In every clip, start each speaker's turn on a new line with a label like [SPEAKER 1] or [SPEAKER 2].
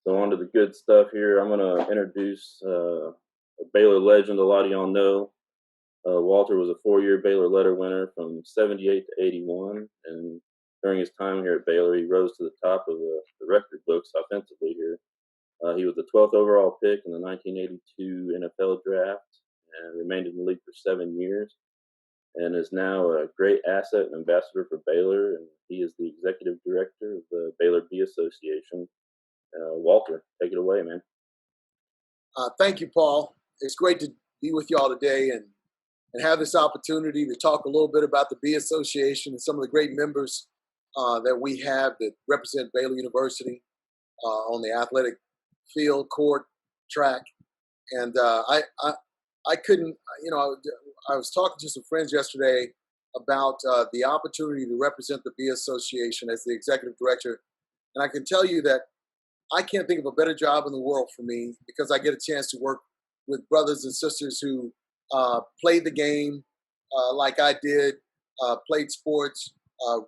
[SPEAKER 1] So on to the good stuff here. I'm going to introduce a Baylor legend a lot of y'all know. Walter was a 4-year Baylor letter winner from 78 to 81. And during his time here at Baylor, he rose to the top of the record books offensively here. He was the 12th overall pick in the 1982 NFL draft and remained in the league for 7 years and is now a great asset and ambassador for Baylor. And he is the executive director of the Baylor Bee Association. Walter, take it away, man.
[SPEAKER 2] Thank you, Paul. It's great to be with y'all today and have this opportunity to talk a little bit about the Bee Association and some of the great members that we have that represent Baylor University on the athletic field, court, track. And I couldn't, I was talking to some friends yesterday about the opportunity to represent the Bee Association as the executive director. And I can tell you that I can't think of a better job in the world for me because I get a chance to work with brothers and sisters who played the game like I did, played sports,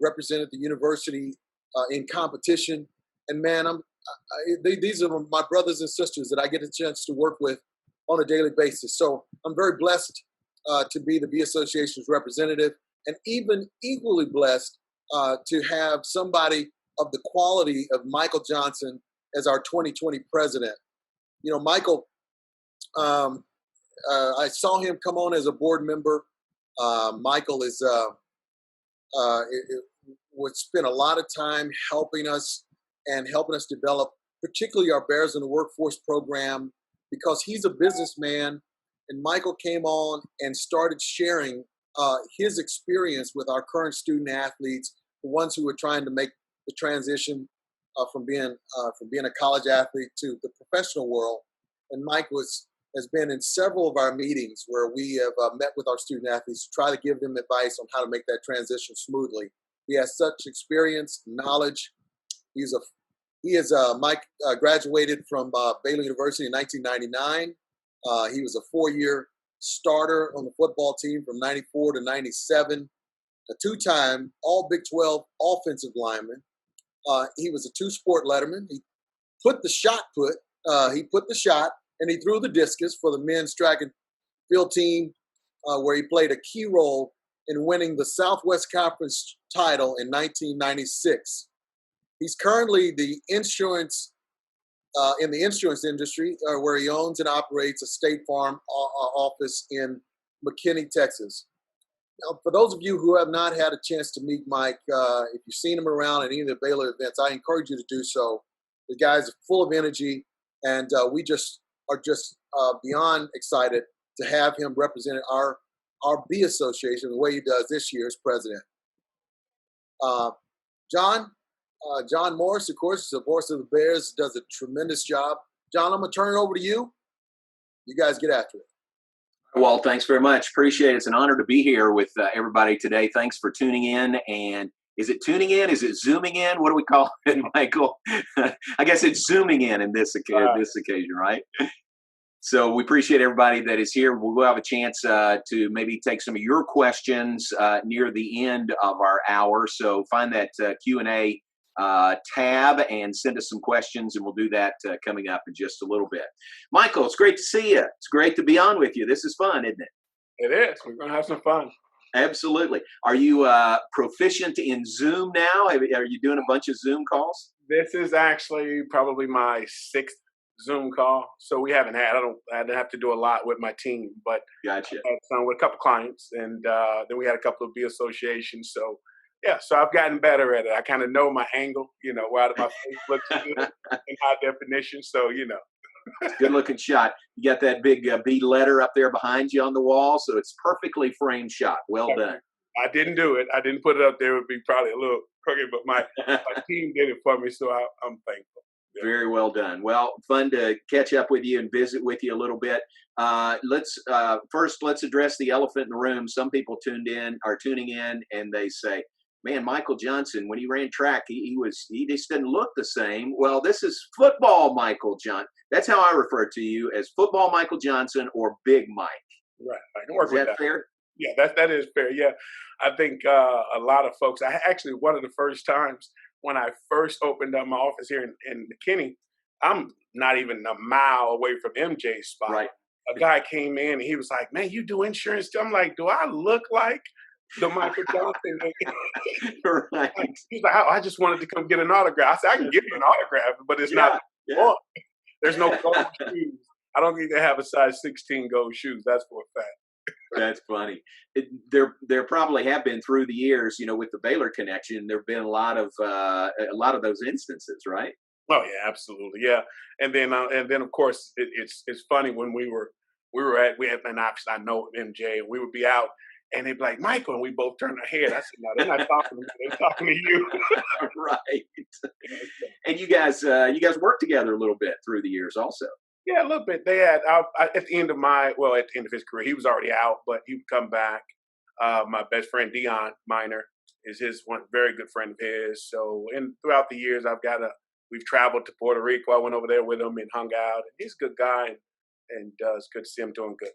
[SPEAKER 2] represented the university in competition. And man, these are my brothers and sisters that I get a chance to work with on a daily basis. So I'm very blessed to be the Bee Association's representative, and even equally blessed to have somebody of the quality of Michael Johnson as our 2020 president. You know, Michael, I saw him come on as a board member. Michael would spend a lot of time helping us develop, particularly our Bears in the Workforce program, because he's a businessman. And Michael came on and started sharing his experience with our current student athletes, the ones who were trying to make the transition from being a college athlete to the professional world. And Mike has been in several of our meetings where we have met with our student athletes to try to give them advice on how to make that transition smoothly. He has such experience, knowledge. Mike graduated from Baylor University in 1999. He was a 4-year starter on the football team from 94 to 97, a 2-time All Big 12 offensive lineman. He was a 2-sport letterman. He put the shot and he threw the discus for the men's track and field team, where he played a key role in winning the Southwest Conference title in 1996. He's currently in the insurance industry, where he owns and operates a State Farm office in McKinney, Texas. Now, for those of you who have not had a chance to meet Mike, if you've seen him around at any of the Baylor events, I encourage you to do so. The guy's full of energy, and we just are beyond excited to have him represent our Bee Association the way he does this year as president. John Morris, of course, is the voice of the Bears, does a tremendous job. John, I'm going to turn it over to you. You guys get after it.
[SPEAKER 3] Well, thanks very much. Appreciate it. It's an honor to be here with everybody today. Thanks for tuning in. And is it tuning in? Is it zooming in? What do we call it, Michael? I guess it's zooming in this occasion, right? So we appreciate everybody that is here. We'll have a chance to maybe take some of your questions near the end of our hour. So find that Q&A tab and send us some questions, and we'll do that coming up in just a little bit. Michael, it's great to see you. It's great to be on with you. This is fun, isn't it?
[SPEAKER 4] It is. We're going to have some fun.
[SPEAKER 3] Absolutely. Are you proficient in Zoom now? Are you doing a bunch of Zoom calls?
[SPEAKER 4] This is actually probably my 6th Zoom call. So we haven't had, I didn't have to do a lot with my team, but
[SPEAKER 3] gotcha.
[SPEAKER 4] I had some with a couple clients, and then we had a couple of Bee associations. So yeah, so I've gotten better at it. I kind of know my angle, where my face looks good in high definition. So,
[SPEAKER 3] Good looking shot. You got that big B letter up there behind you on the wall. So it's perfectly framed shot. Well done.
[SPEAKER 4] I didn't do it. I didn't put it up there. It would be probably a little crooked, but my team did it for me. So I'm thankful. Yeah.
[SPEAKER 3] Very well done. Well, fun to catch up with you and visit with you a little bit. Let's address the elephant in the room. Some people tuning in and they say, man, Michael Johnson, when he ran track, he just didn't look the same. Well, this is football Michael Johnson. That's how I refer to you, as football Michael Johnson or Big Mike.
[SPEAKER 4] Right. I can work with that.
[SPEAKER 3] Is that fair?
[SPEAKER 4] Yeah, that is fair. Yeah. I think a lot of folks, one of the first times when I first opened up my office here in McKinney, I'm not even a mile away from MJ's spot.
[SPEAKER 3] Right.
[SPEAKER 4] A guy came in and he was like, "Man, you do insurance too?" I'm like, "Do I look like the Michael Johnson?"
[SPEAKER 3] Right.
[SPEAKER 4] He's like, "I just wanted to come get an autograph." I said, "I can give you an autograph, but it's not
[SPEAKER 3] Yeah. Yeah.
[SPEAKER 4] fun. There's no gold shoes. I don't think they have a size 16 gold shoes. That's for a fact."
[SPEAKER 3] That's funny. There probably have been through the years, with the Baylor connection. There've been a lot of those instances, right?
[SPEAKER 4] Oh yeah, absolutely, yeah. And then of course it's funny when we had and obviously I know MJ and we would be out and they'd be like Michael and we both turn our head. I said no, they're not talking to me. They're talking to you.
[SPEAKER 3] Right. And you guys worked together a little bit through the years, also.
[SPEAKER 4] Yeah, a little bit. They had at the end of at the end of his career, he was already out, but he would come back. My best friend Dion Miner is his one very good friend of his. So, and throughout the years, we've traveled to Puerto Rico. I went over there with him and hung out. And he's a good guy, and it's good to see him doing good.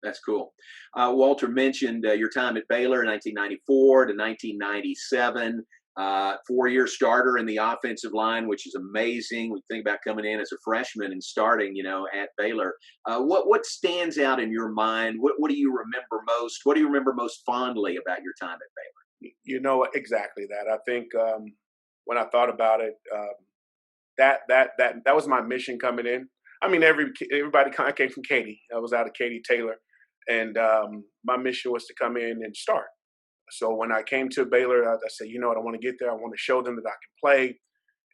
[SPEAKER 3] That's cool. Walter mentioned your time at Baylor, 1994 to 1997. 4-year starter in the offensive line, which is amazing. We think about coming in as a freshman and starting, at Baylor. What stands out in your mind? What do you remember most? What do you remember most fondly about your time at Baylor?
[SPEAKER 4] You know exactly that. I think when I thought about it, that was my mission coming in. I mean, everybody kind of came from Katy. I was out of Katy Taylor, and my mission was to come in and start. So when I came to Baylor, I said, you know what, I want to get there. I want to show them that I can play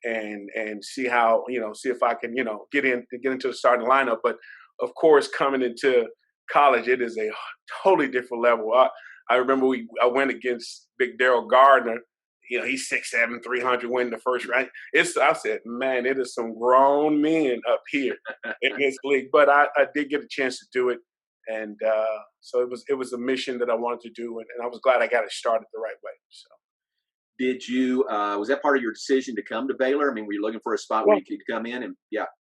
[SPEAKER 4] and see how, see if I can, get into the starting lineup. But of course, coming into college, it is a totally different level. I remember I went against Big Daryl Gardner. He's 6'7", 300, winning the first round. I said, man, it is some grown men up here in this league. But I did get a chance to do it. And so it was a mission that I wanted to do, and I was glad I got it started the right way. So,
[SPEAKER 3] did you? Was that part of your decision to come to Baylor? I mean, were you looking for a spot where you could come in and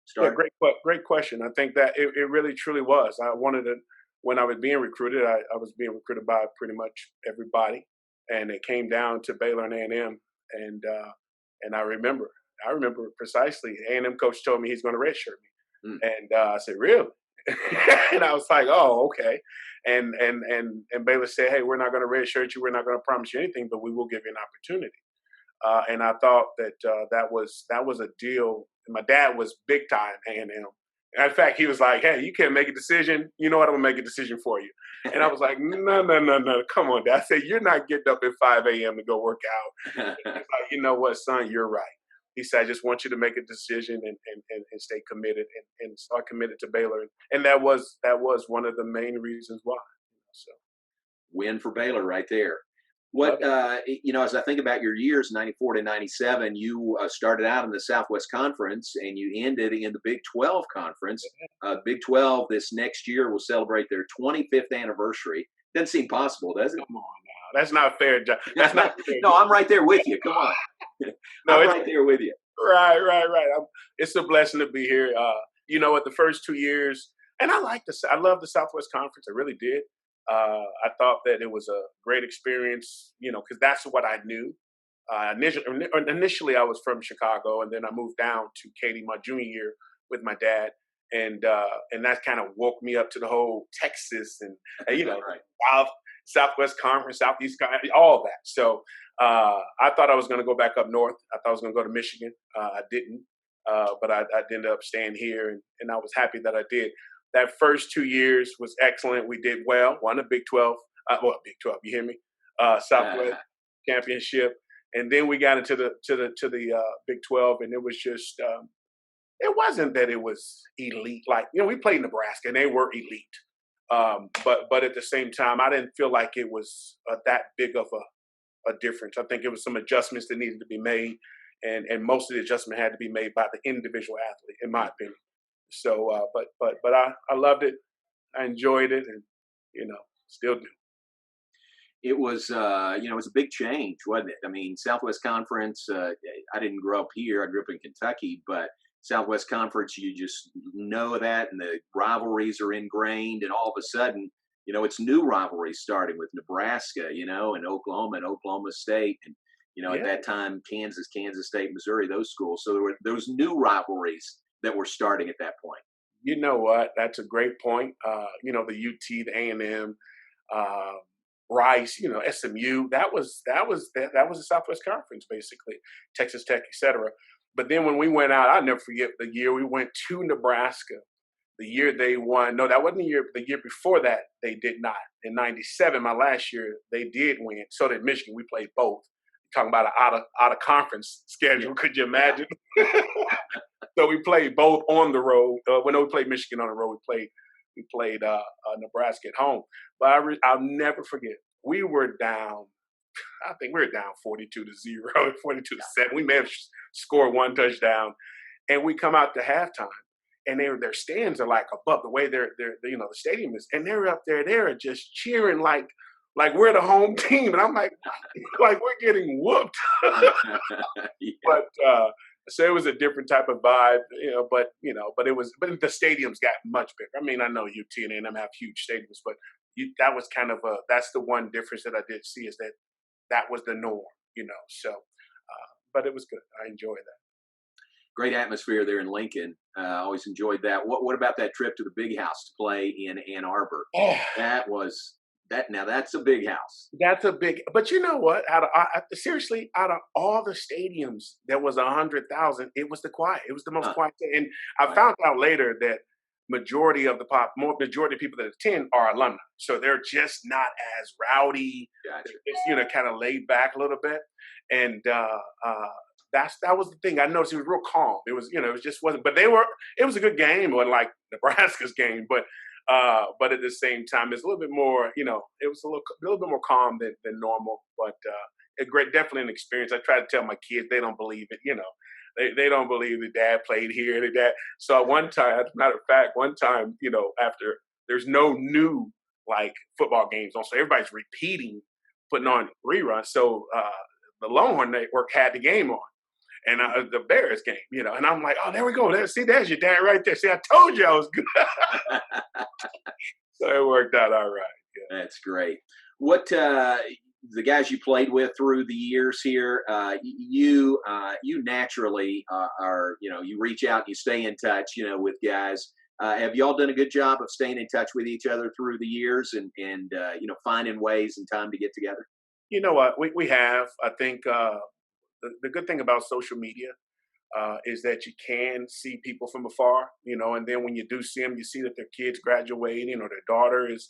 [SPEAKER 3] start?
[SPEAKER 4] Yeah, great question. I think that it really truly was. I wanted to when I was being recruited. I was being recruited by pretty much everybody, and it came down to Baylor and A&M, and I remember precisely. A&M coach told me he's going to redshirt me, and I said, really? And I was like, oh, okay. And Baylor said, hey, we're not going to redshirt you. We're not going to promise you anything, but we will give you an opportunity. And I thought that that was a deal. My dad was big time A&M. In fact, he was like, hey, you can't make a decision. You know what? I'm going to make a decision for you. And I was like, no. Come on, Dad. I said, you're not getting up at 5 a.m. to go work out. He's like, you know what, son, you're right. He said, I just want you to make a decision and stay committed. And so I committed to Baylor. And that was one of the main reasons why. So,
[SPEAKER 3] win for Baylor right there. What, as I think about your years, 94 to 97, you started out in the Southwest Conference and you ended in the Big 12 Conference. Big 12 this next year will celebrate their 25th anniversary. Doesn't seem possible, does it?
[SPEAKER 4] Come on now. That's not fair, John. That's not fair.
[SPEAKER 3] No, I'm right there with you. Come on. No, I'm right there with you.
[SPEAKER 4] Right. It's a blessing to be here. At the first 2 years, and I love the Southwest Conference. I really did. I thought that it was a great experience, because that's what I knew. Initially, I was from Chicago, and then I moved down to Katy my junior year with my dad, and that kind of woke me up to the whole Texas and right. Southwest Conference, Southeast Conference, all that. So I thought I was going to go back up north. I thought I was going to go to Michigan. I didn't, but I ended up staying here, and I was happy that I did. That first 2 years was excellent. We did well. Won a Big 12. Big 12. You hear me? Southwest championship, and then we got into the Big 12, and it was just it wasn't that it was elite. Like we played Nebraska, and they were elite. But at the same time, I didn't feel like it was that big of a difference. I think it was some adjustments that needed to be made, and most of the adjustment had to be made by the individual athlete, in my opinion. So, but I loved it. I enjoyed it, and still do.
[SPEAKER 3] It was, it was a big change, wasn't it? I mean, Southwest Conference. I didn't grow up here. I grew up in Kentucky, but Southwest Conference, you just know that, and the rivalries are ingrained, and all of a sudden, it's new rivalries starting with Nebraska, and Oklahoma and Oklahoma State, and at that time, Kansas State, Missouri, those schools. So there were those new rivalries that were starting at that point?
[SPEAKER 4] You know what? That's a great point. The UT, the A&M, uh, Rice, SMU. That was the Southwest Conference, basically, Texas Tech, etc. But then when we went out, I'll never forget the year we went to Nebraska. The year they won. No, that wasn't the year. The year before that, they did not. In '97, my last year, they did win. So did Michigan. We played both. Talking about an out of conference schedule. Could you imagine? So we played both on the road. When we played Michigan on the road, we played Nebraska at home. But I'll never forget. We were down. I think we were down 42-0, 42-7. We may have scored one touchdown, and we come out to halftime, and their stands are like above the way they're the stadium is, and they're up there. They're just cheering like we're the home team, and I'm like we're getting whooped.
[SPEAKER 3] Yeah.
[SPEAKER 4] But so it was a different type of vibe, but the stadiums got much bigger. I mean, I know UT and A&M have huge stadiums, but that was kind of that's the one difference that I did see, is that was the norm, So, but it was good. I enjoyed that.
[SPEAKER 3] Great atmosphere there in Lincoln. Always enjoyed that. What about that trip to the Big House to play in Ann Arbor?
[SPEAKER 4] Oh,
[SPEAKER 3] Now that's a big house.
[SPEAKER 4] that's a big. But you know what? Seriously, out of all the stadiums, there was 100,000. It was the most
[SPEAKER 3] Huh.
[SPEAKER 4] quiet. And I found out later that majority of people that attend are alumni, so they're just not as rowdy.
[SPEAKER 3] Gotcha.
[SPEAKER 4] They're just kind of laid back a little bit, and that was the thing. I noticed it was real calm. It was it just wasn't. But it was a good game, or like Nebraska's game, but at the same time, it's a little bit more. It was a little bit more calm than normal, but definitely an experience. I try to tell my kids, they don't believe it. They don't believe that dad played here and that. So one time, as a matter of fact, after there's no new like football games on, so everybody's repeating, putting on reruns. So the Longhorn Network had the game on, and the Bears game, and I'm like, oh, there we go. There's your dad right there. See, I told you I was good. So it worked out all right. Yeah.
[SPEAKER 3] That's great. What the guys you played with through the years here, you naturally are you reach out, you stay in touch, with guys. Have y'all done a good job of staying in touch with each other through the years and finding ways and time to get together?
[SPEAKER 4] You know what? We have. I think the good thing about social media is that you can see people from afar, and then when you do see them, you see that their kid's graduating or their daughter is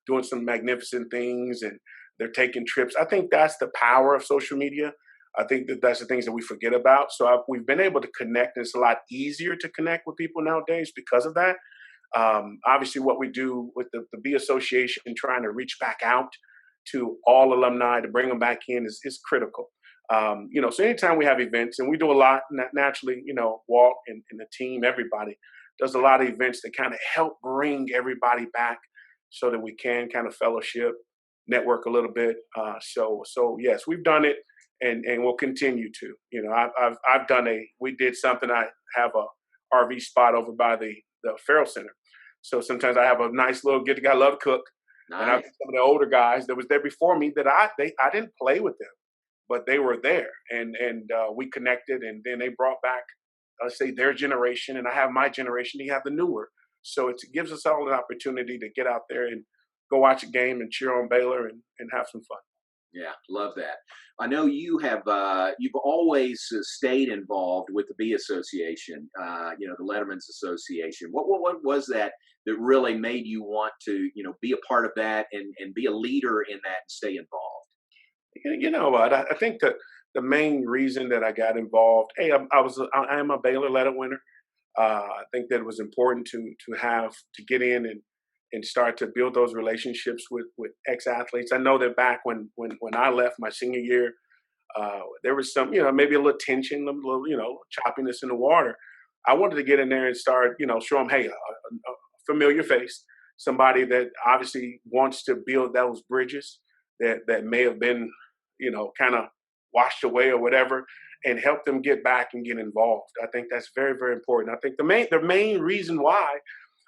[SPEAKER 4] doing some magnificent things and they're taking trips. I think that's the power of social media. I think that's the things that we forget about. So we've been able to connect, and it's a lot easier to connect with people nowadays because of that. Obviously, what we do with the B Association, trying to reach back out to all alumni to bring them back in is critical. So anytime we have events, and we do a lot naturally, Walt and the team, everybody does a lot of events that kind of help bring everybody back so that we can kind of fellowship, network a little bit. So yes, we've done it, and we'll continue to. I've done we did something. I have a RV spot over by the Farrell Center, so sometimes I have a nice little get together. I love to cook,
[SPEAKER 3] Nice.
[SPEAKER 4] and I've some of the older guys that was there before me that I didn't play with them, but they were there, and we connected, and then they brought back, let's say, their generation, and I have my generation. You have the newer, so it gives us all an opportunity to get out there and go watch a game and cheer on Baylor and have some fun.
[SPEAKER 3] Yeah, love that. I know you've always stayed involved with the B Association, the Letterman's Association. What was that really made you want to, be a part of that and be a leader in that and stay involved?
[SPEAKER 4] You know what? I think that the main reason that I got involved, I am a Baylor letter winner. I think that it was important to get in and start to build those relationships with ex-athletes. I know that back when I left my senior year, there was some, maybe a little tension, a little, choppiness in the water. I wanted to get in there and start, show them, hey, a familiar face, somebody that obviously wants to build those bridges that may have been, kind of washed away or whatever, and help them get back and get involved. I think that's very, very important. I think the main reason why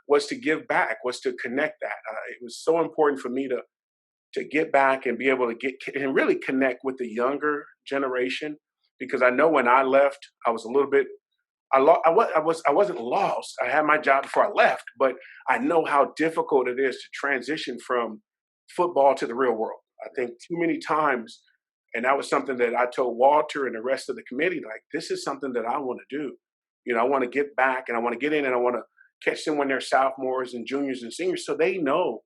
[SPEAKER 4] was to give back, was to connect that. It was so important for me to get back and be able to get and really connect with the younger generation, because I know when I left, I was a little bit I wasn't lost. I had my job before I left, but I know how difficult it is to transition from football to the real world. I think too many times, and that was something that I told Walter and the rest of the committee, like, this is something that I want to do. I want to get back and I want to get in and I want to catch them when they're sophomores and juniors and seniors so they know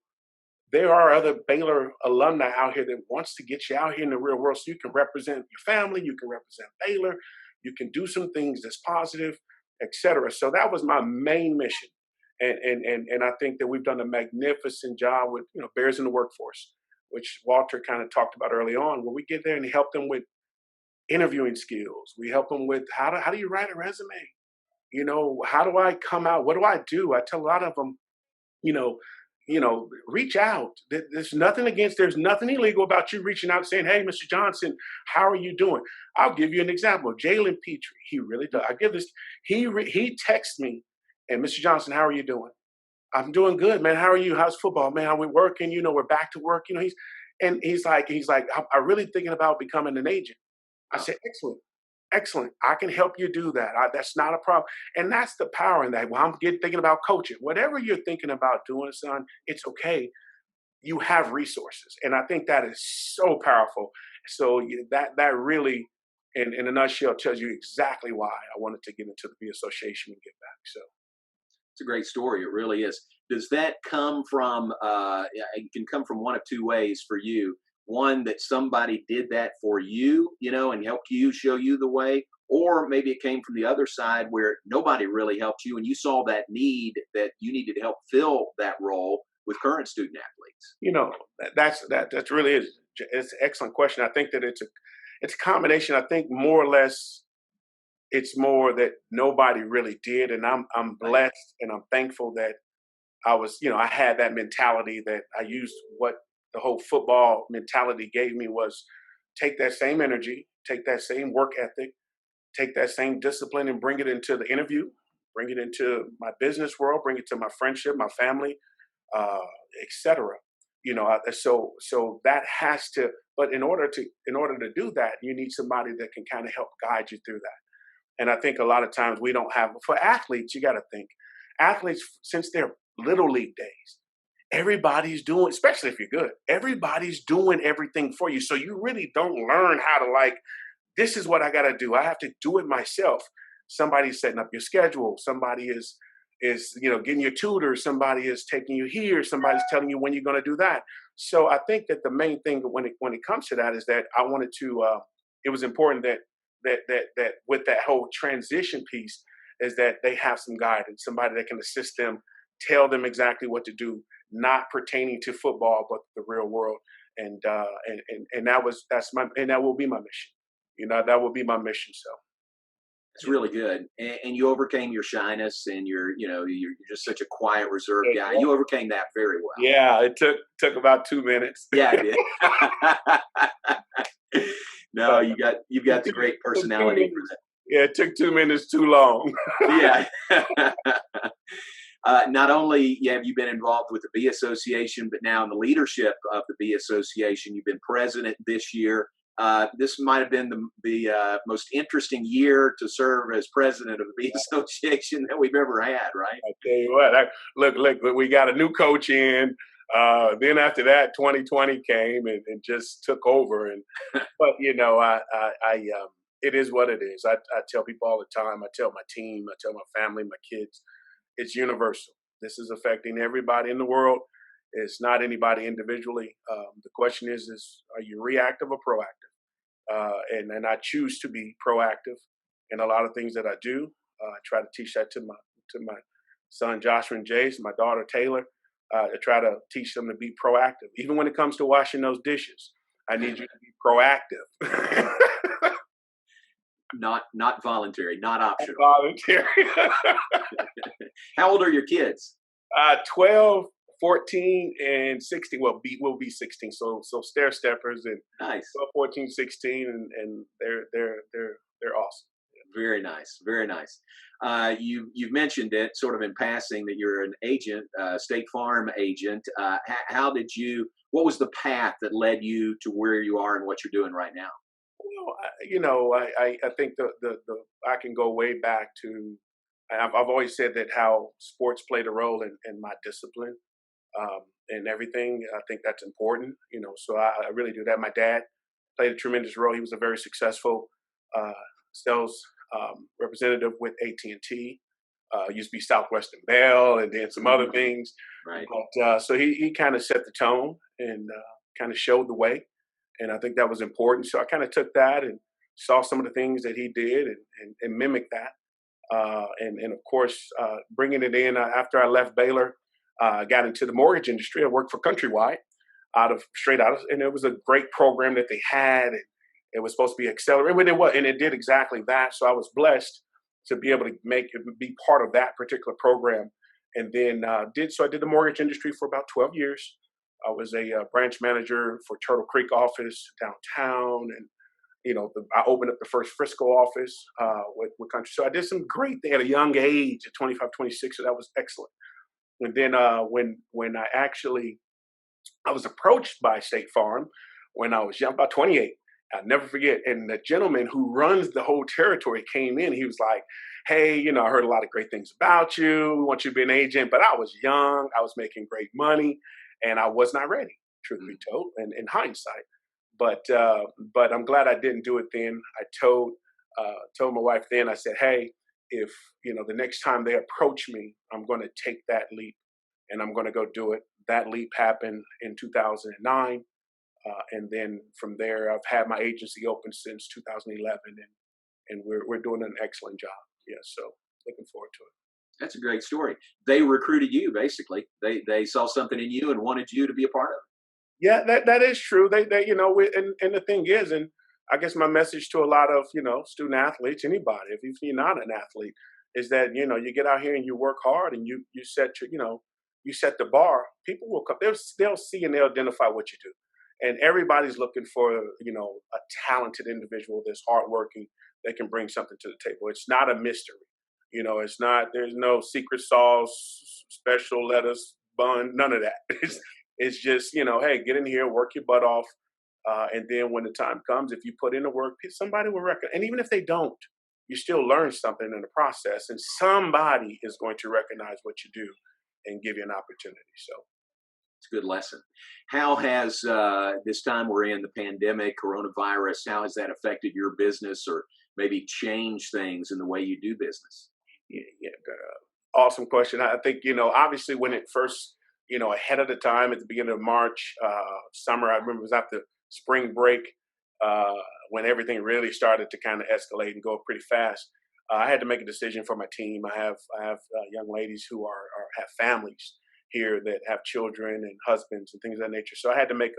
[SPEAKER 4] there are other Baylor alumni out here that wants to get you out here in the real world so you can represent your family, you can represent Baylor, you can do some things that's positive, etc. So that was my main mission. And I think that we've done a magnificent job with, Bears in the Workforce, which Walter kind of talked about early on, where we get there and help them with interviewing skills. We help them with how do you write a resume? How do I come out? What do I do? I tell a lot of them, you know, reach out. There's nothing illegal about you reaching out and saying, hey, Mr. Johnson, how are you doing? I'll give you an example. Jalen Petrie, he really does. I give this, he texts me, and Mr. Johnson, how are you doing? I'm doing good, man. How are you? How's football, man? Are we working? We're back to work. He's like, I'm really thinking about becoming an agent. I said, excellent. I can help you do that. That's not a problem. And that's the power in that. Well, I'm thinking about coaching. Whatever you're thinking about doing, son, it's okay. You have resources. And I think that is so powerful. So that really, in a nutshell, tells you exactly why I wanted to get into the B Association and get back. So
[SPEAKER 3] it's a great story. It really is. Does that come from, it can come from one of two ways for you. One, that somebody did that for you, and helped you, show you the way, or maybe it came from the other side where nobody really helped you and you saw that need that you needed to help fill that role with current student athletes.
[SPEAKER 4] That's really is. It's an excellent question. I think that it's a combination. I think more or less it's more that nobody really did. And I'm blessed and I'm thankful that I had that mentality, that I used what the whole football mentality gave me, was take that same energy, take that same work ethic, take that same discipline and bring it into the interview, bring it into my business world, bring it to my friendship, my family, etc. So that has to, but in order to do that, you need somebody that can kind of help guide you through that. And I think a lot of times we don't have, for athletes, you got to think, athletes, since their little league days, everybody's doing, especially if you're good, everybody's doing everything for you. So you really don't learn how to this is what I got to do. I have to do it myself. Somebody's setting up your schedule. Somebody is getting your tutor. Somebody is taking you here. Somebody's telling you when you're going to do that. So I think that the main thing when it comes to that is that I wanted to, it was important that with that whole transition piece is that they have some guidance, somebody that can assist them, tell them exactly what to do, not pertaining to football, but the real world. And that will be my mission. That will be my mission. So
[SPEAKER 3] it's really good. And you overcame your shyness and you're just such a quiet, reserved guy. You overcame that very well.
[SPEAKER 4] Yeah, it took about 2 minutes.
[SPEAKER 3] Yeah, it did. No, you've got the great personality for that.
[SPEAKER 4] Yeah, it took 2 minutes too long.
[SPEAKER 3] Yeah. Not only have you been involved with the B Association, but now in the leadership of the B Association. You've been president this year. This might have been the most interesting year to serve as president of the B Association that we've ever had, right?
[SPEAKER 4] I tell you what, look, we got a new coach in. Then after that, 2020 came and just took over. But it is what it is. I tell people all the time. I tell my team. I tell my family, my kids. It's universal. This is affecting everybody in the world. It's not anybody individually. The question is are you reactive or proactive? And I choose to be proactive in a lot of things that I do. I try to teach that to my son Joshua and Jace, my daughter Taylor. I try to teach them to be proactive, even when it comes to washing those dishes. I need you to be proactive.
[SPEAKER 3] Not voluntary, not optional.
[SPEAKER 4] Not voluntary.
[SPEAKER 3] How old are your kids?
[SPEAKER 4] 12, 14, and 16. Well, we'll be 16. So stair steppers and
[SPEAKER 3] nice.
[SPEAKER 4] 12, 14, 16, and they're awesome.
[SPEAKER 3] Very nice, very nice. You've mentioned it sort of in passing that you're an agent, State Farm agent. What was the path that led you to where you are and what you're doing right now?
[SPEAKER 4] I think the I can go way back to. I've always said that how sports played a role in my discipline and everything. I think that's important. So I really do that. My dad played a tremendous role. He was a very successful uh, sales representative with AT&T. Used to be Southwestern Bell, and then some other things.
[SPEAKER 3] Right.
[SPEAKER 4] But so he kind of set the tone and kind of showed the way, and I think that was important. So I kind of took that and saw some of the things that he did and mimicked that. And of course, bringing it in after I left Baylor, I got into the mortgage industry. I worked for Countrywide straight out of, and it was a great program that they had. And it was supposed to be accelerated, but it was, and it did exactly that. So I was blessed to be able to be part of that particular program. And then I did the mortgage industry for about 12 years. I was a branch manager for Turtle Creek office downtown, and I opened up the first Frisco office with Country. So I did some great things at a young age, at 25, 26. So that was excellent. And then when I was approached by State Farm when I was young, about 28. I'll never forget. And the gentleman who runs the whole territory came in. He was like, "Hey, I heard a lot of great things about you. We want you to be an agent." But I was young. I was making great money, and I was not ready, truth be told, and in hindsight. But I'm glad I didn't do it then. I told my wife then. I said, "Hey, if the next time they approach me, I'm going to take that leap, and I'm going to go do it." That leap happened in 2009. And then from there, I've had my agency open since 2011, and we're doing an excellent job. Yeah, so looking forward to it.
[SPEAKER 3] That's a great story. They recruited you, basically. They saw something in you and wanted you to be a part of
[SPEAKER 4] Yeah, that is true. They and the thing is, and I guess my message to a lot of student athletes, anybody, if you're not an athlete, is that you get out here and you work hard and you set you set the bar. People will come. They'll see and they'll identify what you do. And everybody's looking for a talented individual that's hardworking that can bring something to the table. It's not a mystery. It's not. There's no secret sauce, special lettuce bun, none of that. It's just hey, get in here, work your butt off, and then when the time comes, if you put in the work, somebody will recognize. And even if they don't, you still learn something in the process, and somebody is going to recognize what you do and give you an opportunity. So.
[SPEAKER 3] it's a good lesson. How has this time we're in, the pandemic, coronavirus, how has that affected your business or maybe changed things in the way you do business?
[SPEAKER 4] Yeah, awesome question. I think, obviously when it first, ahead of the time at the beginning of March, summer, I remember it was after spring break when everything really started to kind of escalate and go pretty fast. I had to make a decision for my team. I have young ladies who have families here that have children and husbands and things of that nature. So I had to make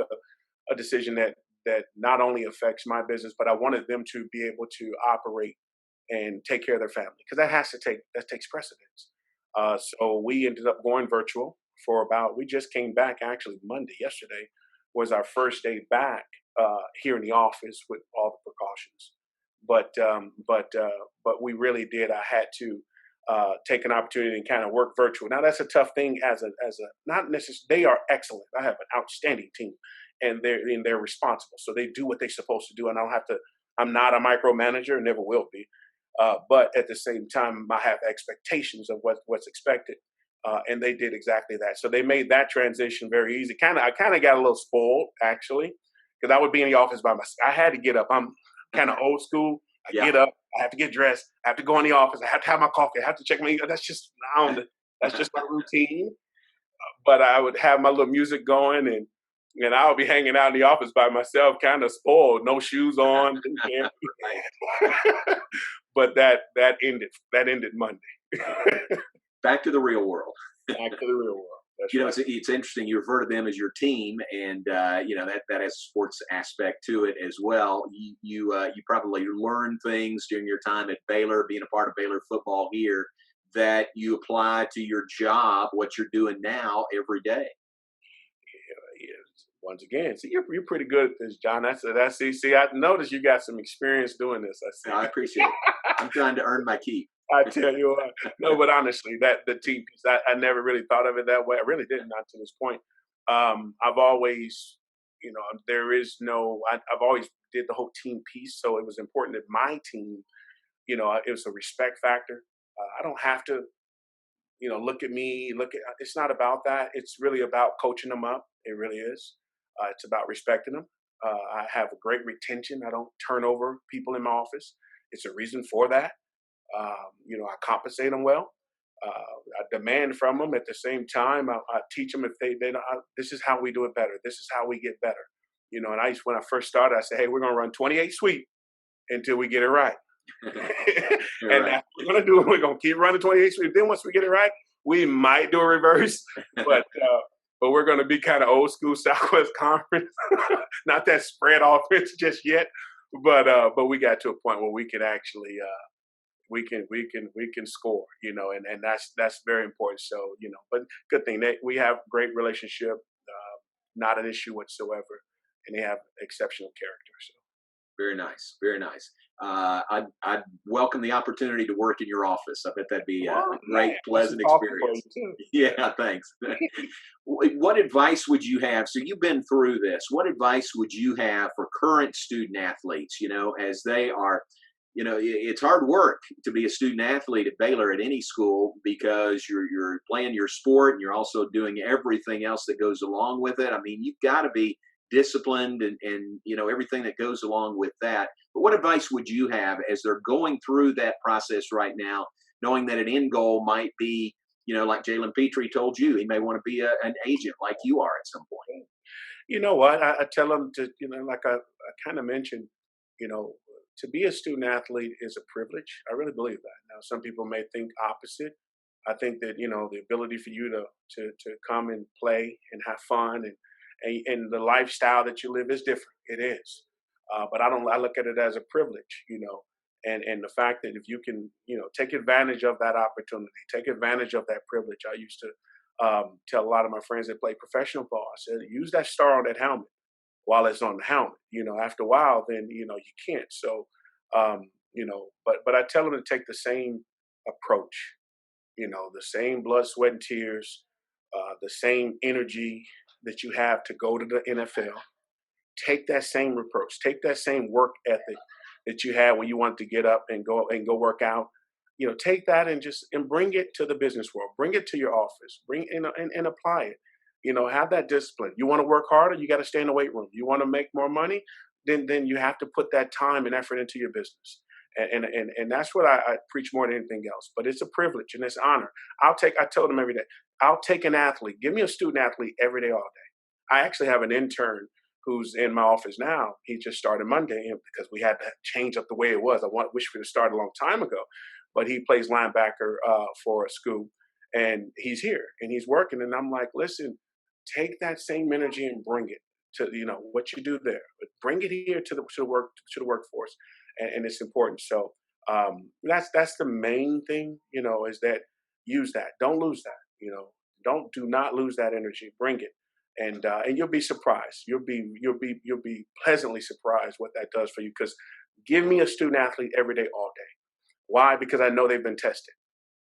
[SPEAKER 4] a decision that not only affects my business, but I wanted them to be able to operate and take care of their family because that takes precedence. So we ended up going virtual we just came back actually Monday. Yesterday was our first day back here in the office with all the precautions. But we really did. I had to take an opportunity and kind of work virtual. Now that's a tough thing as a not necessarily. They are excellent. I have an outstanding team, and they're responsible. So they do what they're supposed to do, and I don't have to. I'm not a micromanager, never will be. But at the same time, I have expectations of what's expected, and they did exactly that. So they made that transition very easy. I kind of got a little spoiled actually, because I would be in the office by myself. I had to get up. I'm kind of old school. I get up. I have to get dressed. I have to go in the office. I have to have my coffee. I have to check my email. That's just my routine. But I would have my little music going, and I would be hanging out in the office by myself, kind of spoiled, no shoes on. But that ended Monday.
[SPEAKER 3] Back to the real world.
[SPEAKER 4] Back to the real world. That's right.
[SPEAKER 3] It's interesting. You refer to them as your team, and that has a sports aspect to it as well. You probably learned things during your time at Baylor, being a part of Baylor football here, that you apply to your job, what you're doing now every day.
[SPEAKER 4] Yeah. Once again, see, you're pretty good at this, John. See, I noticed you got some experience doing this.
[SPEAKER 3] I appreciate it. I'm trying to earn my keep.
[SPEAKER 4] I tell you what, no, but honestly, that the team piece, I never really thought of it that way. I really didn't, not to this point. I've always, I've always did the whole team piece. So it was important that my team, it was a respect factor. I don't have to, look at me, it's not about that. It's really about coaching them up. It really is. It's about respecting them. I have a great retention. I don't turn over people in my office. It's a reason for that. I compensate them well. I demand from them at the same time. I teach them if this is how we do it better. This is how we get better. And when I first started, I said, hey, we're going to run 28 sweep until we get it right. And
[SPEAKER 3] Right.
[SPEAKER 4] that's what we're going to do. We're going to keep running 28 sweep. Then once we get it right, we might do a reverse, but we're going to be kind of old school Southwest Conference, not that spread offense just yet. But we got to a point where we can actually we can score, and that's very important. So but good thing that we have great relationship, not an issue whatsoever, and they have exceptional character. So.
[SPEAKER 3] Very nice, very nice. I'd welcome the opportunity to work in your office. I bet that'd be a great, pleasant experience. Yeah, thanks. What advice would you have? So you've been through this. What advice would you have for current student athletes? As they are, it's hard work to be a student athlete at Baylor at any school because you're playing your sport and you're also doing everything else that goes along with it. I mean, you've got to be disciplined and everything that goes along with that. But what advice would you have as they're going through that process right now, knowing that an end goal might be, like Jalen Petrie told you, he may want to be an agent like you are at some point.
[SPEAKER 4] You know what? I tell them to, like I kind of mentioned, to be a student athlete is a privilege. I really believe that. Now, some people may think opposite. I think that, the ability for you to come and play and have fun and the lifestyle that you live is different. It is. But I look at it as a privilege, and the fact that if you can, take advantage of that opportunity, take advantage of that privilege. I used to tell a lot of my friends that play professional ball, I said, use that star on that helmet while it's on the helmet. After a while, then, you can't. So, but I tell them to take the same approach, the same blood, sweat, and tears, the same energy that you have to go to the NFL. Take that same approach. Take that same work ethic that you had when you wanted to get up and go work out. Take that and bring it to the business world. Bring it to your office. Bring and apply it. Have that discipline. You want to work harder, you got to stay in the weight room. You want to make more money, then you have to put that time and effort into your business. And that's what I preach more than anything else. But it's a privilege and it's honor. I tell them every day, I'll take an athlete. Give me a student athlete every day, all day. I actually have an intern who's in my office now. He just started Monday because we had to change up the way it was. Wish we had started a long time ago. But he plays linebacker for a school. And he's here and he's working. And I'm like, listen, take that same energy and bring it to what you do there. But bring it here to the workforce, and it's important. So that's the main thing. Is that use that. Don't lose that. Do not lose that energy. Bring it, and you'll be surprised. You'll be pleasantly surprised what that does for you. Because give me a student athlete every day, all day. Why? Because I know they've been tested.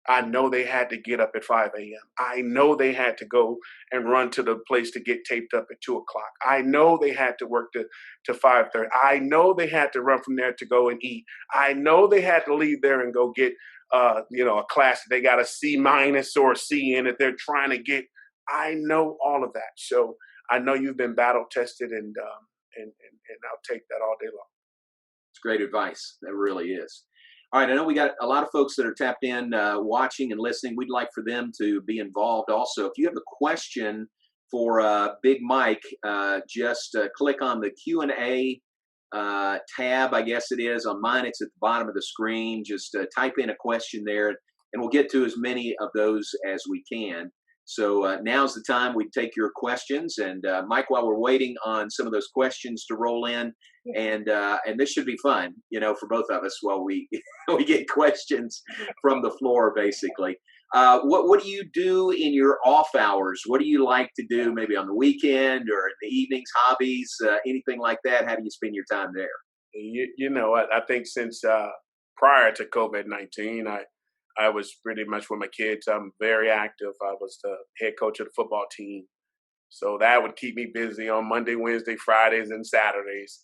[SPEAKER 4] I know they had to get up at 5 a.m. I know they had to go and run to the place to get taped up at 2 o'clock. I know they had to work to 5:30. I know they had to run from there to go and eat. I know they had to leave there and go get a class that they got a C- or a C in that they're trying to get. I know all of that. So I know you've been battle tested, and I'll take that all day long.
[SPEAKER 3] It's great advice. That really is. All right, I know we got a lot of folks that are tapped in, watching and listening. We'd like for them to be involved also. If you have a question for Big Mike, just click on the Q&A tab, I guess it is. On mine, it's at the bottom of the screen. Just type in a question there, and we'll get to as many of those as we can. So now's the time we take your questions. And Mike, while we're waiting on some of those questions to roll in, and this should be fun, for both of us while we we get questions from the floor, basically. What do you do in your off hours? What do you like to do maybe on the weekend or in the evenings, hobbies, anything like that? How do you spend your time there?
[SPEAKER 4] I think since prior to COVID-19, I was pretty much with my kids. I'm very active. I was the head coach of the football team. So that would keep me busy on Monday, Wednesday, Fridays, and Saturdays.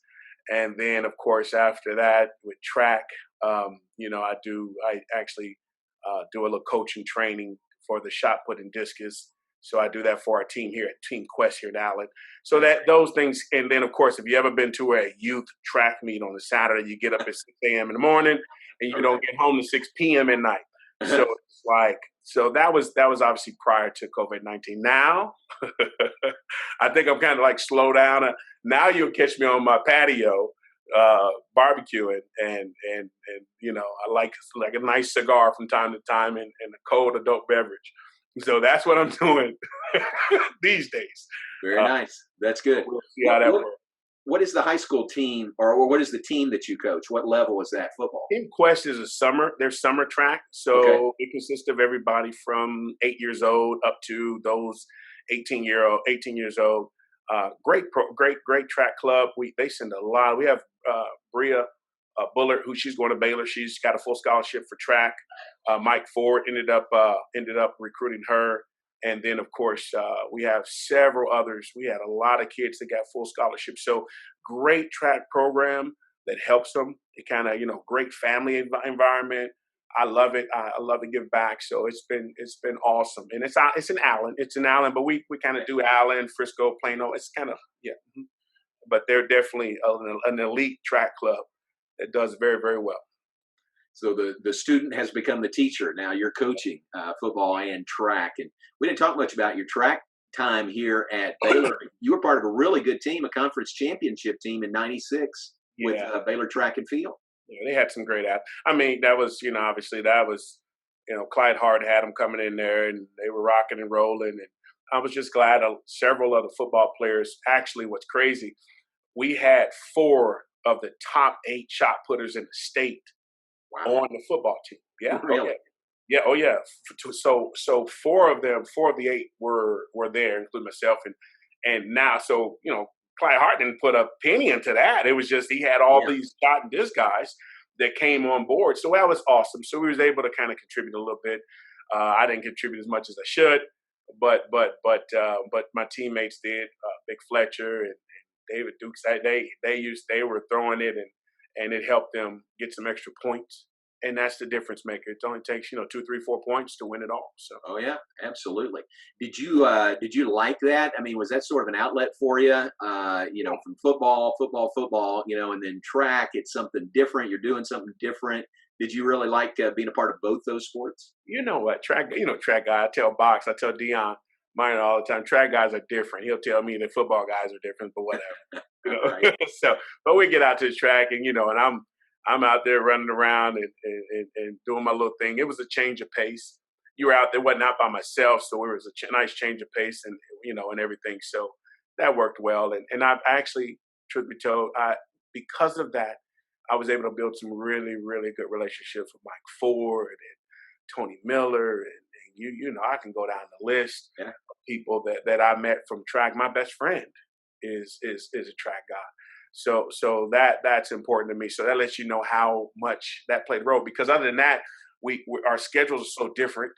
[SPEAKER 4] And then, of course, after that with track, I actually do a little coaching training for the shot put and discus. So I do that for our team here at Team Quest here in Allen. So that those things, and then of course, if you ever been to a youth track meet on a Saturday, you get up at 6 a.m. in the morning and you don't get home to 6 p.m. at night. So it's like, so that was obviously prior to COVID-19. Now, I think I'm kind of like slow down. Now you'll catch me on my patio barbecuing and I like a nice cigar from time to time and a cold adult beverage. So that's what I'm doing these days.
[SPEAKER 3] Very nice. That's good.
[SPEAKER 4] We'll see how that works.
[SPEAKER 3] What is the high school team, or what is the team that you coach? What level is that football?
[SPEAKER 4] Team Quest is their summer track. So It consists of everybody from 8 years old up to those 18 years old. Great track club. They send a lot. We have Bria Bullard, who she's going to Baylor. She's got a full scholarship for track. Mike Ford ended up recruiting her. And then, of course, we have several others. We had a lot of kids that got full scholarships. So great track program that helps them. It kind of, great family environment. I love it. I love to give back. So it's been awesome. And it's in Allen. It's in Allen, but we kind of do Allen, Frisco, Plano. It's kind of, But they're definitely an elite track club that does very, very well.
[SPEAKER 3] So the student has become the teacher. Now you're coaching football and track. And we didn't talk much about your track time here at Baylor. You were part of a really good team, a conference championship team in '96 with Baylor track and field.
[SPEAKER 4] Yeah, they had some great athletes. I mean, that was, obviously that was, Clyde Hart had them coming in there and they were rocking and rolling. And I was just glad several of the football players, actually what's crazy, we had 4 of the top 8 shot putters in the state on the football team. Yeah.
[SPEAKER 3] Really?
[SPEAKER 4] Oh yeah. So 4 of the 8 were there, including myself. And now, so, Clyde Hart didn't put a penny into that. It was just, he had all these shot and disc guys that came on board. So that was awesome. So we was able to kind of contribute a little bit. I didn't contribute as much as I should, but my teammates did. Big Fletcher and David Dukes, they were throwing it and it helped them get some extra points. And that's the difference maker. It only takes, 2, 3, 4 points to win it all. So.
[SPEAKER 3] Oh yeah, absolutely. Did you like that? I mean, was that sort of an outlet for you? From football, and then track, it's something different. You're doing something different. Did you really like being a part of both those sports?
[SPEAKER 4] You know what, track guy, I tell Dion Minor all the time, track guys are different. He'll tell me that football guys are different, but whatever.
[SPEAKER 3] Right.
[SPEAKER 4] So, but we get out to the track and, and I'm out there running around and doing my little thing. It was a change of pace. You were out there, wasn't out by myself, so it was a nice change of pace and, and everything. So that worked well. And I actually, truth be told, because of that, I was able to build some really, really good relationships with Mike Ford and Tony Miller. And I can go down the list of people that I met from track. My best friend is a track guy. So that's important to me. So that lets you know how much that played a role. Because other than that, our schedules are so different.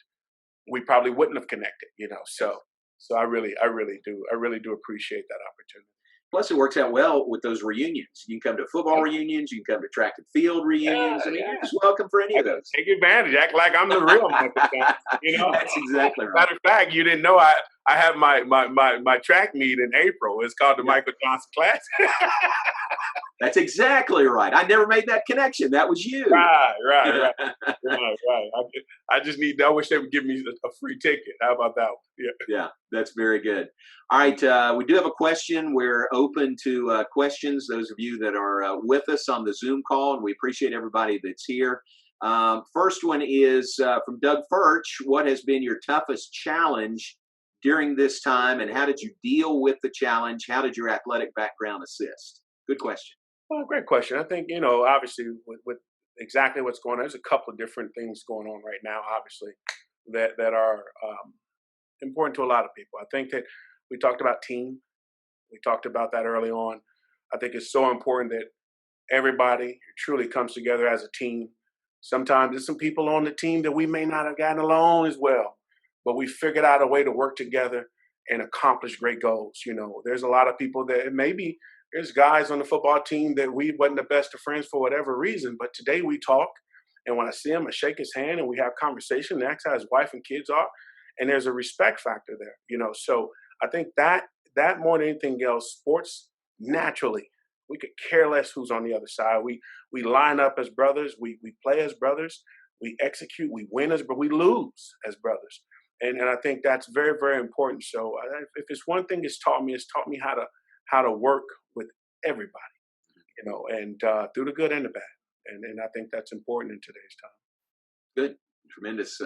[SPEAKER 4] We probably wouldn't have connected, So I really do appreciate that opportunity.
[SPEAKER 3] Plus, it works out well with those reunions. You can come to football reunions. You can come to track and field reunions. You're just welcome for any of those.
[SPEAKER 4] Take advantage. Act like I'm the real Michael Johnson.
[SPEAKER 3] That's exactly right.
[SPEAKER 4] Matter of fact, you didn't know I have my track meet in April. It's called the Michael Johnson Classic.
[SPEAKER 3] That's exactly right. I never made that connection. That was you.
[SPEAKER 4] Right. I wish they would give me a free ticket. How about that one?
[SPEAKER 3] Yeah, that's very good. All right, we do have a question. We're open to questions, those of you that are with us on the Zoom call, and we appreciate everybody that's here. First one is from Doug Furch. What has been your toughest challenge during this time, and how did you deal with the challenge? How did your athletic background assist? Good question.
[SPEAKER 4] Well, great question. I think, obviously with exactly what's going on, there's a couple of different things going on right now, obviously, that are important to a lot of people. I think that we talked about team. We talked about that early on. I think it's so important that everybody truly comes together as a team. Sometimes there's some people on the team that we may not have gotten along as well, but we figured out a way to work together and accomplish great goals. There's a lot of people that maybe There's guys on the football team that we wasn't the best of friends for whatever reason, but today we talk, and when I see him, I shake his hand and we have conversation. That's how his wife and kids are, and there's a respect factor there, you know. So I think that more than anything else, sports naturally we could care less who's on the other side. We line up as brothers, we play as brothers, we execute, we win as, but we lose as brothers, and I think that's very very important. So if it's one thing it's taught me how to work with everybody, you know, and through the good and the bad. And I think that's important in today's time.
[SPEAKER 3] Good, tremendous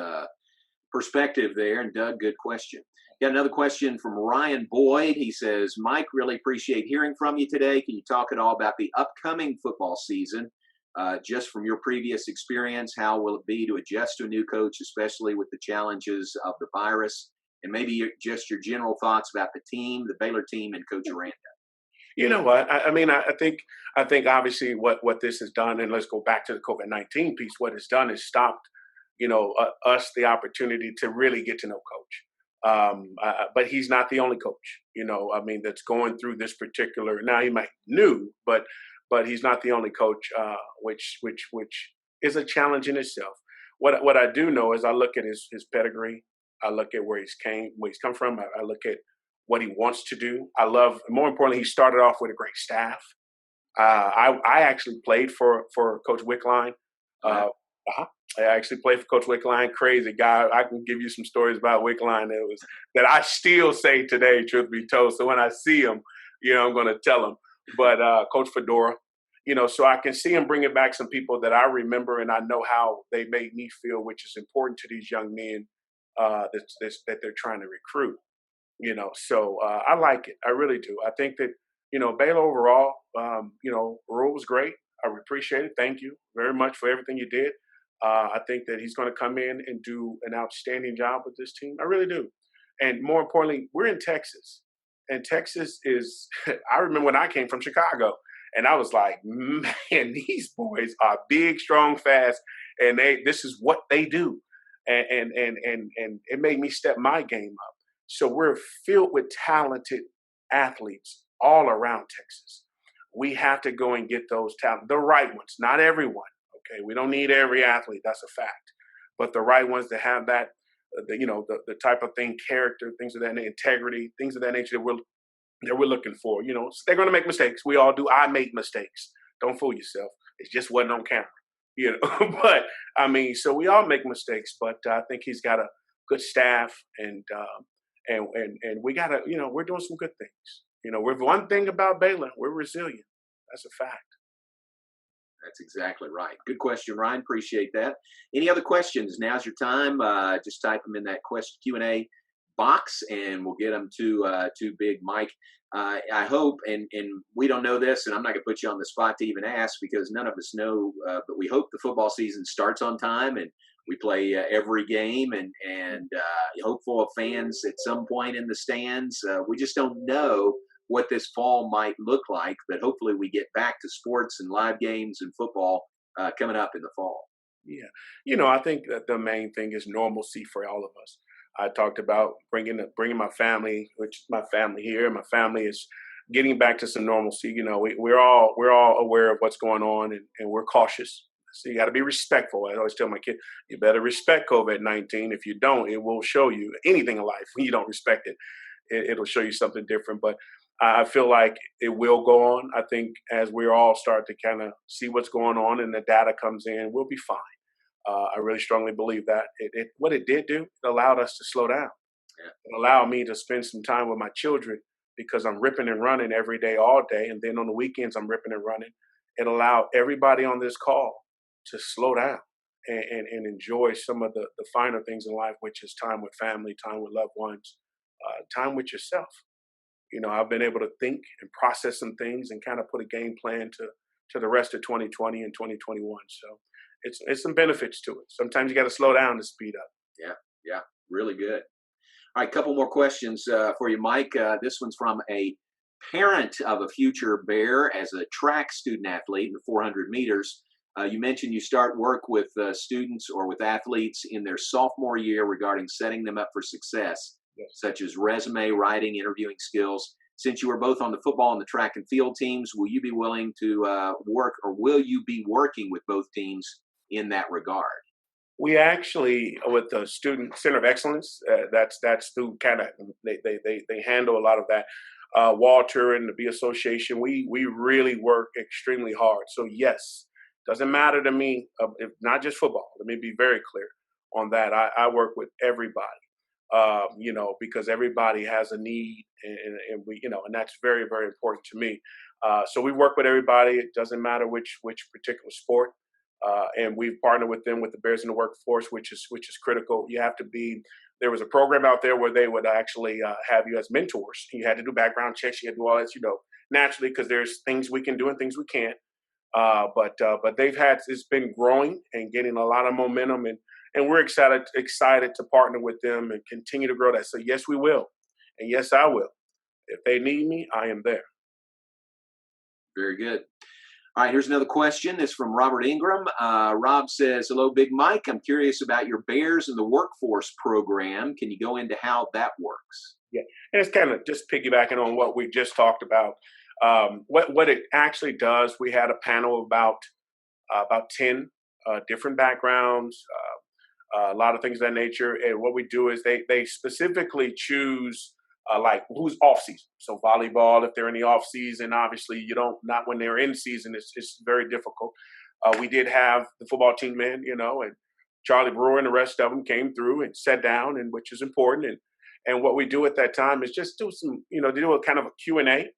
[SPEAKER 3] perspective there. And Doug, good question. Got another question from Ryan Boyd. He says, Mike, really appreciate hearing from you today. Can you talk at all about the upcoming football season? Just from your previous experience, how will it be to adjust to a new coach, especially with the challenges of the virus? And maybe just your general thoughts about the team, the Baylor team, and Coach Aranda.
[SPEAKER 4] You know what? I mean, I think obviously what this has done, and let's go back to the COVID-19 piece. What it's done is stopped, you know, us the opportunity to really get to know Coach. But he's not the only coach, you know. I mean, that's going through this particular. Now he might new, but he's not the only coach, which is a challenge in itself. What I do know is I look at his pedigree. I look at where he's come from. I look at what he wants to do. I love, more importantly, he started off with a great staff. I actually played for Coach Wickline. I actually played for Coach Wickline. Crazy guy. I can give you some stories about Wickline that I still say today, truth be told. So when I see him, you know, I'm going to tell him. But Coach Fedora, you know, so I can see him bringing back some people that I remember, and I know how they made me feel, which is important to these young men that they're trying to recruit. You know, so I like it. I really do. I think that, you know, Baylor overall, you know, Rule was great. I appreciate it. Thank you very much for everything you did. I think that he's going to come in and do an outstanding job with this team. I really do. And more importantly, we're in Texas. And Texas is, I remember when I came from Chicago, and I was like, man, these boys are big, strong, fast, and this is what they do. And it made me step my game up. So we're filled with talented athletes all around Texas. We have to go and get those talent, the right ones, not everyone. Okay, we don't need every athlete. That's a fact, but the right ones that have that, you know, the type of thing, character, things of that integrity, things of that nature that we're looking for. You know, they're going to make mistakes. We all do. I make mistakes. Don't fool yourself. It just wasn't on camera. You know, but I mean, so we all make mistakes. But I think he's got a good staff and we gotta, you know, we're doing some good things. You know, we're one thing about Baylor, we're resilient. That's a fact.
[SPEAKER 3] That's exactly right. Good question, Ryan. Appreciate that. Any other questions? Now's your time. Just type them in that Q&A box, and we'll get them to Big Mike. I hope, and we don't know this, and I'm not going to put you on the spot to even ask because none of us know, but we hope the football season starts on time and we play every game, and hopeful of fans at some point in the stands. We just don't know what this fall might look like, but hopefully we get back to sports and live games and football coming up in the fall.
[SPEAKER 4] Yeah. You know, I think that the main thing is normalcy for all of us. I talked about bringing my family, which is my family here. My family is getting back to some normalcy. You know, we're all aware of what's going on, and we're cautious. So you got to be respectful. I always tell my kid, you better respect COVID-19. If you don't, it will show you anything in life. When you don't respect it, it'll show you something different. But I feel like it will go on. I think as we all start to kind of see what's going on and the data comes in, we'll be fine. I really strongly believe that. What it did do, it allowed us to slow down.
[SPEAKER 3] Yeah.
[SPEAKER 4] It allowed me to spend some time with my children because I'm ripping and running every day, all day. And then on the weekends, I'm ripping and running. It allowed everybody on this call to slow down and enjoy some of the finer things in life, which is time with family, time with loved ones, time with yourself. You know, I've been able to think and process some things and kind of put a game plan to the rest of 2020 and 2021. So it's some benefits to it. Sometimes you got to slow down to speed up.
[SPEAKER 3] Yeah, really good. All right, couple more questions for you, Mike. This one's from a parent of a future Bear as a track student athlete in the 400 meters. You mentioned you start work with students or with athletes in their sophomore year regarding setting them up for success, yes, such as resume writing, interviewing skills. since you were both on the football and the track and field teams, will you be willing to work, or will you be working with both teams in that regard?
[SPEAKER 4] We actually, with the Student Center of Excellence, that's through kind of they handle a lot of that. Walter and the B Association, we really work extremely hard. So yes, doesn't matter to me, if not just football. Let me be very clear on that. I work with everybody, because everybody has a need, and we, and that's very, very important to me. So we work with everybody. It doesn't matter which particular sport. And we've partnered with them with the Bears in the Workforce, which is critical. You have to be. There was a program out there where they would actually have you as mentors. You had to do background checks. You had to do all that, naturally, because there's things we can do and things we can't. But it's been growing and getting a lot of momentum, and we're excited to partner with them and continue to grow that. So yes, we will, and yes, I will. If they need me, I am there.
[SPEAKER 3] Very good. All right, here's another question. It's from Robert Ingram. Rob says, hello, Big Mike. I'm curious about your Bears in the Workforce program. Can you go into how that works?
[SPEAKER 4] Yeah, and it's kind of just piggybacking on what we just talked about. What it actually does, we had a panel of about 10 different backgrounds, a lot of things of that nature. And what we do is they specifically choose like who's off season. So volleyball, if they're in the off season, obviously not when they're in season, it's very difficult. We did have the football team in, and Charlie Brewer and the rest of them came through and sat down, and which is important. And what we do at that time is just do some, do a kind of a Q&A,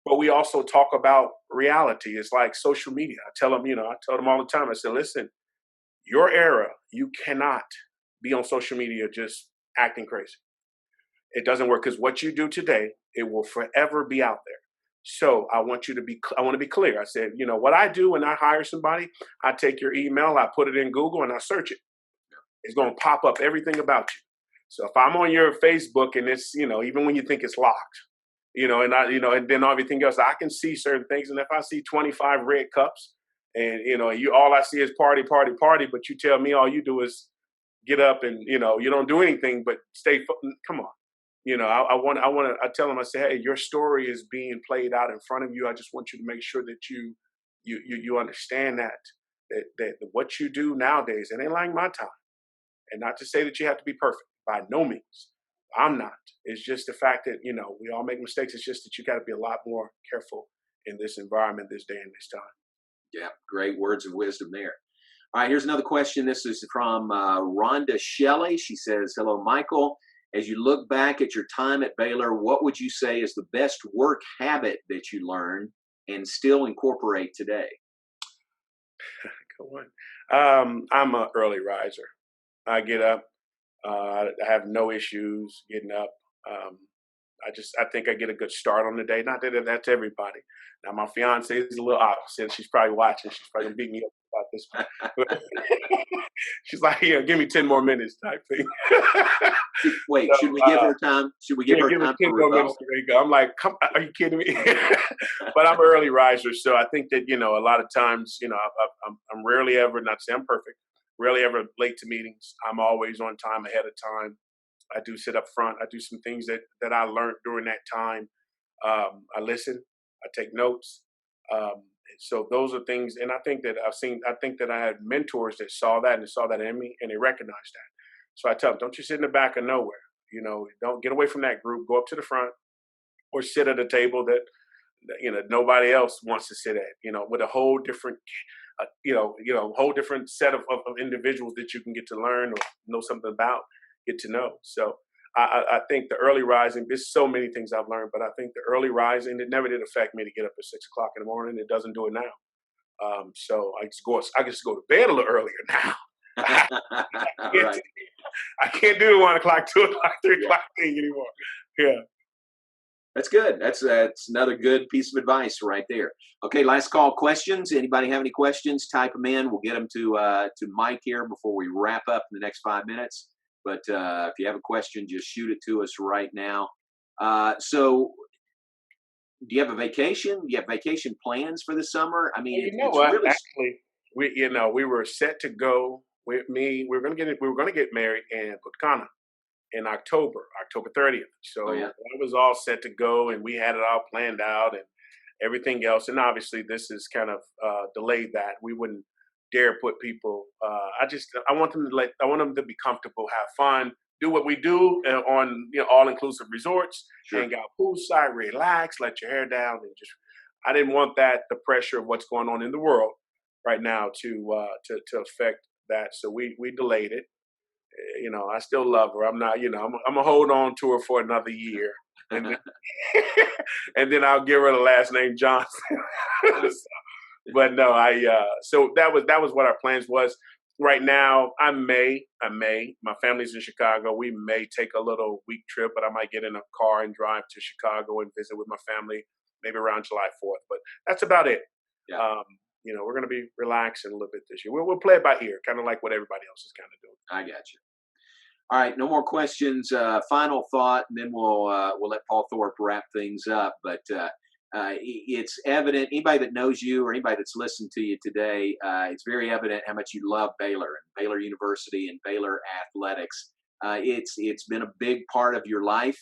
[SPEAKER 4] but we also talk about reality. It's like social media. I tell them all the time, I said, listen, your era, you cannot be on social media just acting crazy. It doesn't work, because what you do today, it will forever be out there. So I want to be clear. I said, what I do when I hire somebody, I take your email, I put it in Google, and I search it. It's going to pop up everything about you. So if I'm on your Facebook and it's, even when you think it's locked, and then everything else, I can see certain things. And if I see 25 red cups and, all I see is party, party, party, but you tell me all you do is get up and, you don't do anything but come on. I tell them, I say, hey, your story is being played out in front of you. I just want you to make sure that you understand that what you do nowadays, it ain't like my time. And not to say that you have to be perfect, by no means. I'm not. It's just the fact that, we all make mistakes. It's just that you got to be a lot more careful in this environment, this day and this time.
[SPEAKER 3] Yeah, great words of wisdom there. All right, here's another question. This is from Rhonda Shelley. She says, hello, Michael. As you look back at your time at Baylor, what would you say is the best work habit that you learned and still incorporate today?
[SPEAKER 4] Go on. I'm an early riser. I get up. I have no issues getting up. I think I get a good start on the day. Not that that's everybody. Now, my fiance is a little opposite. She's probably watching. She's probably going to beat me up about this. She's like, give me 10 more minutes type thing.
[SPEAKER 3] Wait, should we give her time? Should we give her time
[SPEAKER 4] 10 more minutes? There you go. I'm like, are you kidding me? But I'm an early riser. So I think that, a lot of times, I'm rarely ever, not to say I'm perfect, rarely ever late to meetings. I'm always on time, ahead of time. I do sit up front. I do some things that I learned during that time. I listen. I take notes. So those are things, and I think that I had mentors that saw that and saw that in me, and they recognized that. So I tell them, don't you sit in the back of nowhere. Don't get away from that group. Go up to the front, or sit at a table that nobody else wants to sit at. With a whole different, whole different set of individuals that you can get to learn or know something about, get to know. So I think the early rising, there's so many things I've learned, but I think the early rising, it never did affect me to get up at 6 o'clock in the morning. It doesn't do it now. So I just go to bed a little earlier now.
[SPEAKER 3] Right.
[SPEAKER 4] I can't do the 1 o'clock, 2 o'clock, 3 o'clock thing anymore. Yeah.
[SPEAKER 3] That's good. That's another good piece of advice right there. Okay, last call questions. Anybody have any questions? Type them in. We'll get them to Mike here before we wrap up in the next 5 minutes. But if you have a question, just shoot it to us right now. So do you have a vacation? Do you have vacation plans for the summer? I mean,
[SPEAKER 4] Really... Actually, we were set to go with me. We were going to get married in Punta Cana, in October 30th. So it was all set to go, and we had it all planned out and everything else. And obviously, this is kind of delayed that. We wouldn't dare put people. I want them to be comfortable, have fun, do what we do on all inclusive resorts, hang out poolside, relax, let your hair down, and just. I didn't want the pressure of what's going on in the world right now to affect that. So we delayed it. I still love her. I'm not. I'm gonna hold on to her for another year, and then, and then I'll give her the last name Johnson. But no, so that was what our plans was. Right now, I may. My family's in Chicago. We may take a little week trip, but I might get in a car and drive to Chicago and visit with my family, maybe around July 4th. But that's about it. Yeah. We're going to be relaxing a little bit this year. We'll play it by ear, kind of like what everybody else is kind of doing.
[SPEAKER 3] I got you. All right, no more questions. Final thought, and then we'll let Paul Thorpe wrap things up. But it's evident, anybody that knows you or anybody that's listened to you today, it's very evident how much you love Baylor and Baylor University and Baylor athletics. It's been a big part of your life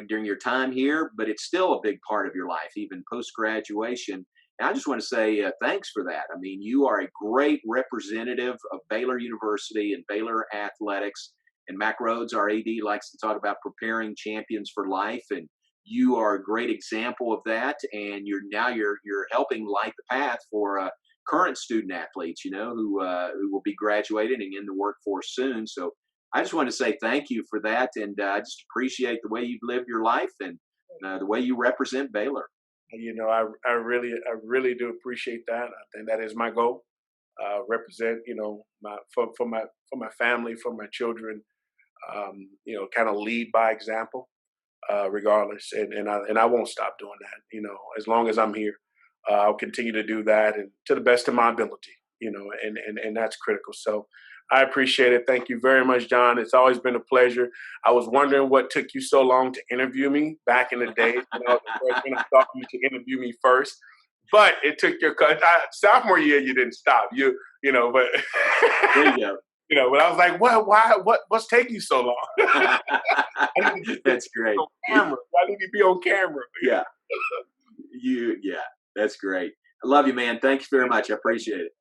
[SPEAKER 3] during your time here, but it's still a big part of your life, even post-graduation. And I just want to say thanks for that. I mean, you are a great representative of Baylor University and Baylor athletics. And Mac Rhodes, our AD, likes to talk about preparing champions for life. And you are a great example of that. And you're helping light the path for current student athletes, who will be graduating and in the workforce soon. So I just want to say thank you for that. And I just appreciate the way you've lived your life and the way you represent Baylor.
[SPEAKER 4] I really do appreciate that. I think that is my goal. Represent, for my family, for my children, kind of lead by example, regardless. And I won't stop doing that. As long as I'm here, I'll continue to do that and to the best of my ability, and that's critical. So I appreciate it. Thank you very much, John. It's always been a pleasure. I was wondering what took you so long to interview me back in the day. I thought you to interview me first, but it took your sophomore year. You didn't stop. But
[SPEAKER 3] there you go.
[SPEAKER 4] But I was like, what's taking you so long?
[SPEAKER 3] That's great.
[SPEAKER 4] I need to be on camera.
[SPEAKER 3] Yeah. That's great. I love you, man. Thanks very much. I appreciate it.